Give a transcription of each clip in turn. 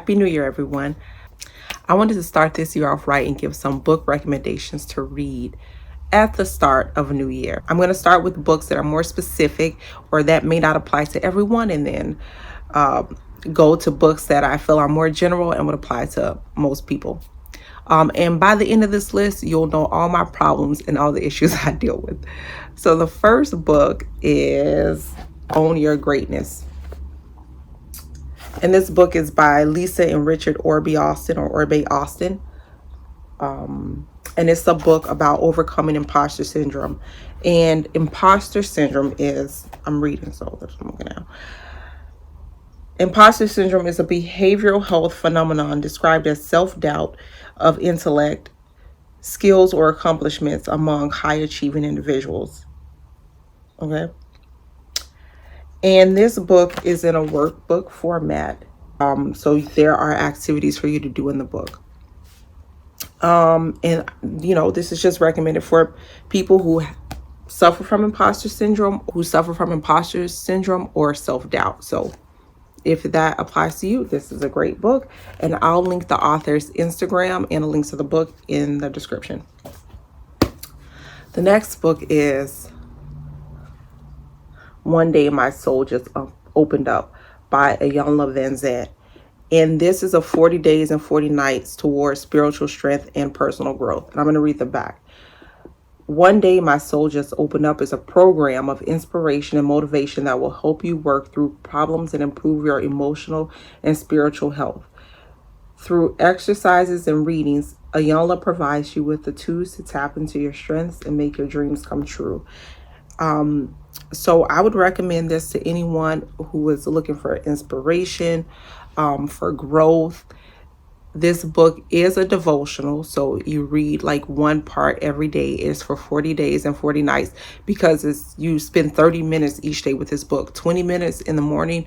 Happy New Year, everyone. I wanted to start this year off right and give some book recommendations to read at the start of a new year. I'm going to start with books that are more specific or that may not apply to everyone, and then go to books that I feel are more general and would apply to most people. And by the end of this list, you'll know all my problems and all the issues I deal with. So the first book is Own Your Greatness. And this book is by Lisa and Richard Drorbeaustin. And it's a book about overcoming imposter syndrome. And imposter syndrome is, I'm reading, so that's what I'm looking at. Imposter syndrome is a behavioral health phenomenon described as self-doubt of intellect, skills, or accomplishments among high-achieving individuals. Okay? And this book is in a workbook format. So there are activities for you to do in the book. And, this is just recommended for people who suffer from imposter syndrome, or self-doubt. So if that applies to you, this is a great book. And I'll link the author's Instagram and a link to the book in the description. The next book is One Day My Soul Just Opened Up by Iyanla Vanzant. And this is a 40 days and 40 nights towards spiritual strength and personal growth. And I'm going to read the back. One Day My Soul Just Opened Up is a program of inspiration and motivation that will help you work through problems and improve your emotional and spiritual health. Through exercises and readings, Iyanla provides you with the tools to tap into your strengths and make your dreams come true. So I would recommend this to anyone who is looking for inspiration, for growth. This book is a devotional, so you read like one part every day. It's for 40 days and 40 nights because you spend 30 minutes each day with this book, 20 minutes in the morning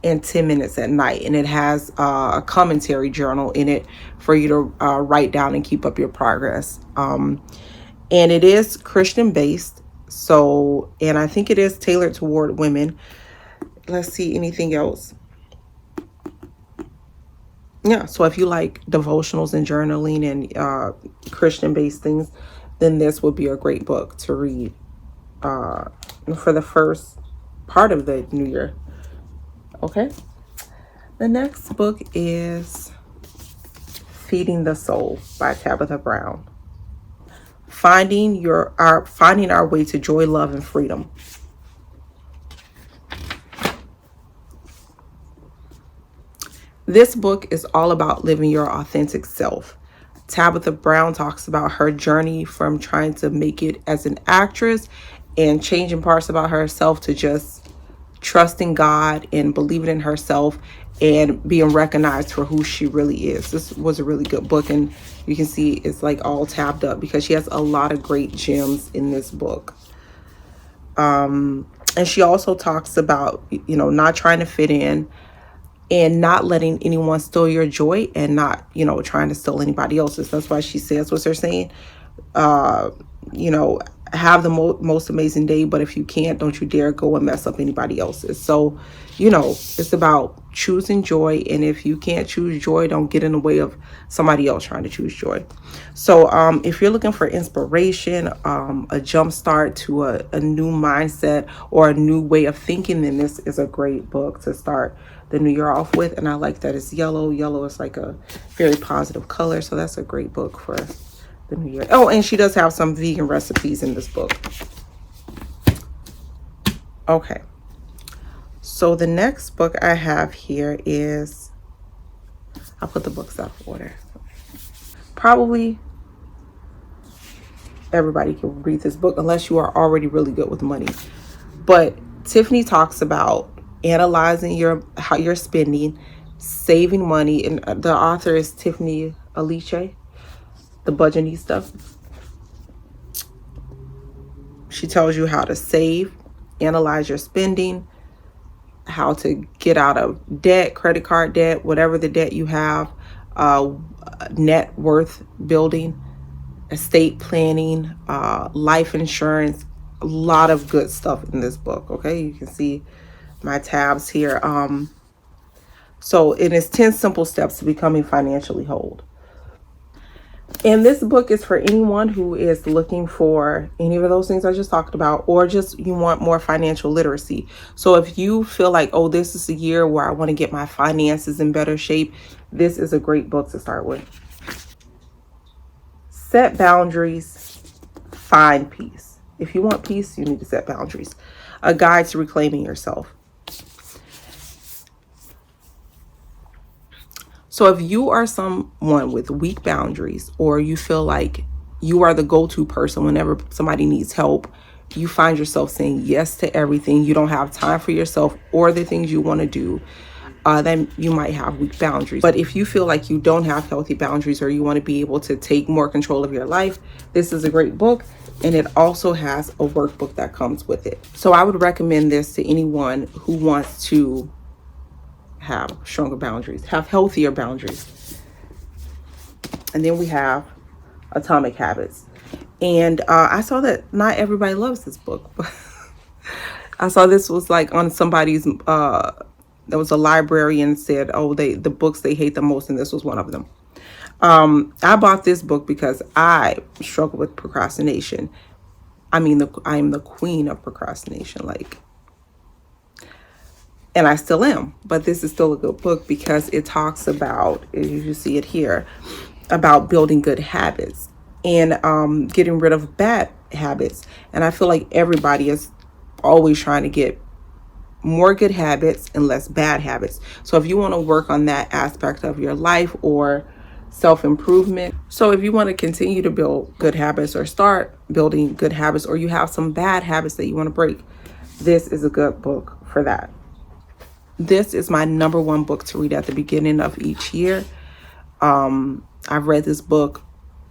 and 10 minutes at night. And it has a commentary journal in it for you to write down and keep up your progress. And it is Christian based. So, and I think it is tailored toward women. Let's see, anything else? Yeah, so if you like devotionals and journaling and Christian-based things, then this would be a great book to read for the first part of the new year. Okay. The next book is Feeding the Soul by Tabitha Brown. Finding our way to joy, love, and freedom. This book is all about living your authentic self. Tabitha Brown talks about her journey from trying to make it as an actress and changing parts about herself to just trusting God and believing in herself and being recognized for who she really is. This was a really good book, and you can see it's like all tabbed up because she has a lot of great gems in this book. And she also talks about, not trying to fit in and not letting anyone steal your joy and not, trying to steal anybody else's. That's why she says what they're saying. Have the most amazing day, but if you can't, don't you dare go and mess up anybody else's. So, it's about choosing joy, and if you can't choose joy, don't get in the way of somebody else trying to choose joy. So if you're looking for inspiration, a jump start to a new mindset or a new way of thinking, then this is a great book to start the new year off with. And I like that it's yellow. Yellow is like a very positive color, so that's a great book for the new year. Oh, and she does have some vegan recipes in this book. Okay. So the next book I have here is, I'll put the books out of order. Probably everybody can read this book unless you are already really good with money. But Tiffany talks about analyzing how you're spending, saving money, and the author is Tiffany Aliche, the budgetista. She tells you how to save, analyze your spending, how to get out of debt, credit card debt, whatever the debt you have, net worth building, estate planning, life insurance, a lot of good stuff in this book. Okay, you can see my tabs here. So it is 10 simple steps to becoming financially whole. And this book is for anyone who is looking for any of those things I just talked about, or just you want more financial literacy. So if you feel like, oh, this is a year where I want to get my finances in better shape, this is a great book to start with. Set boundaries, find peace. If you want peace, you need to set boundaries. A guide to reclaiming yourself. So if you are someone with weak boundaries, or you feel like you are the go-to person whenever somebody needs help, you find yourself saying yes to everything, you don't have time for yourself or the things you want to do, then you might have weak boundaries. But if you feel like you don't have healthy boundaries, or you want to be able to take more control of your life, this is a great book. And it also has a workbook that comes with it. So I would recommend this to anyone who wants to have stronger boundaries, have healthier boundaries. And then we have Atomic Habits. And I saw that not everybody loves this book. I saw this was like on somebody's, there was a librarian said, oh, the books they hate the most, and this was one of them. I bought this book because I struggle with procrastination. I mean, I am the queen of procrastination. And I still am, but this is still a good book because it talks about, as you see it here, about building good habits and getting rid of bad habits. And I feel like everybody is always trying to get more good habits and less bad habits. So if you want to work on that aspect of your life or self-improvement, so if you want to continue to build good habits or start building good habits, or you have some bad habits that you want to break, this is a good book for that. This is my number one book to read at the beginning of each year. I've read this book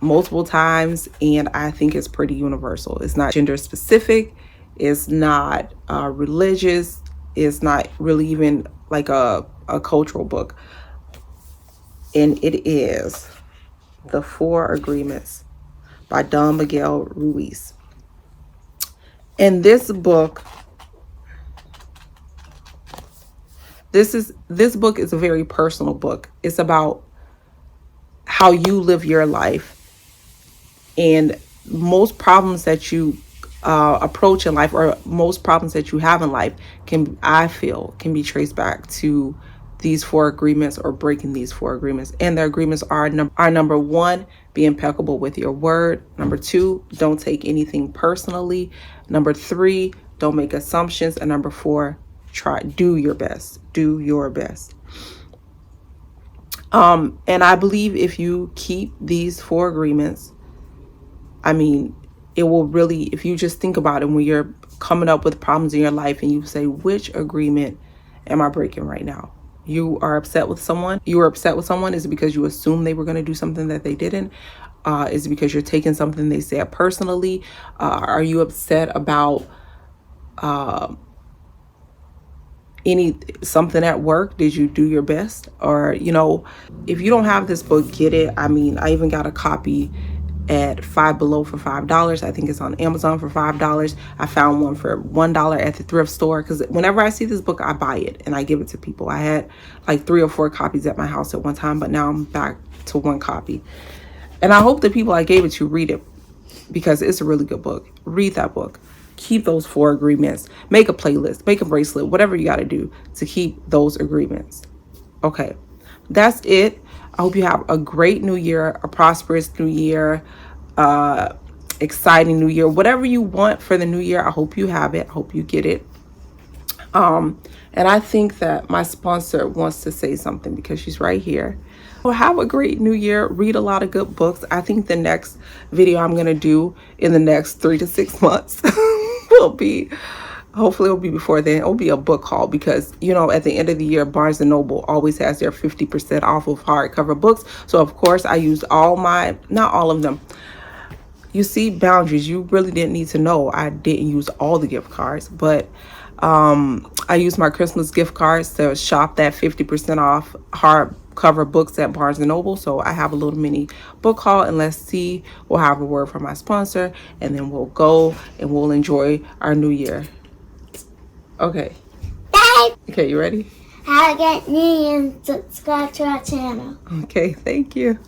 multiple times, and I think it's pretty universal. It's not gender specific. It's not religious. It's not really even like a cultural book. And it is The 4 Agreements by Don Miguel Ruiz. And this book, this book is a very personal book. It's about how you live your life, and most problems that you approach in life, or most problems that you have in life, I feel can be traced back to these 4 agreements, or breaking these 4 agreements. And the agreements are number 1, be impeccable with your word. Number 2, don't take anything personally. Number 3, don't make assumptions. And number 4, do your best. Do your best. And I believe if you keep these 4 agreements, I mean, it will really, if you just think about it, when you're coming up with problems in your life and you say, which agreement am I breaking right now? You are upset with someone. You were upset with someone. Is it because you assumed they were going to do something that they didn't? Is it because you're taking something they said personally? Are you upset about something at work? Did you do your best? Or, if you don't have this book, get it. I mean, I even got a copy at Five Below for $5. I think it's on Amazon for $5. I found one for $1 at the thrift store, because whenever I see this book, I buy it and I give it to people. I had like 3 or 4 copies at my house at one time, but now I'm back to 1 copy. And I hope the people I gave it to read it, because it's a really good book. Read that book. Keep those 4 agreements. Make a playlist, make a bracelet, whatever you got to do to keep those agreements. Okay, that's it. I hope you have a great new year, a prosperous new year, exciting new year. Whatever you want for the new year, I hope you have it. I hope you get it. And I think that my sponsor wants to say something, because she's right here. Well, have a great new year. Read a lot of good books. I think the next video I'm going to do in the next 3 to 6 months will be, hopefully it'll be before then, it'll be a book haul, because at the end of the year, Barnes & Noble always has their 50% off of hardcover books. So of course I used not all of them. You see, boundaries, you really didn't need to know I didn't use all the gift cards, but I used my Christmas gift cards to shop that 50% off hardcover books at Barnes & Noble. So I have a little mini book haul, and let's see, we'll have a word from my sponsor, and then we'll go and we'll enjoy our new year. Okay. Okay, you ready? Have a good day and subscribe to our channel. Okay, thank you.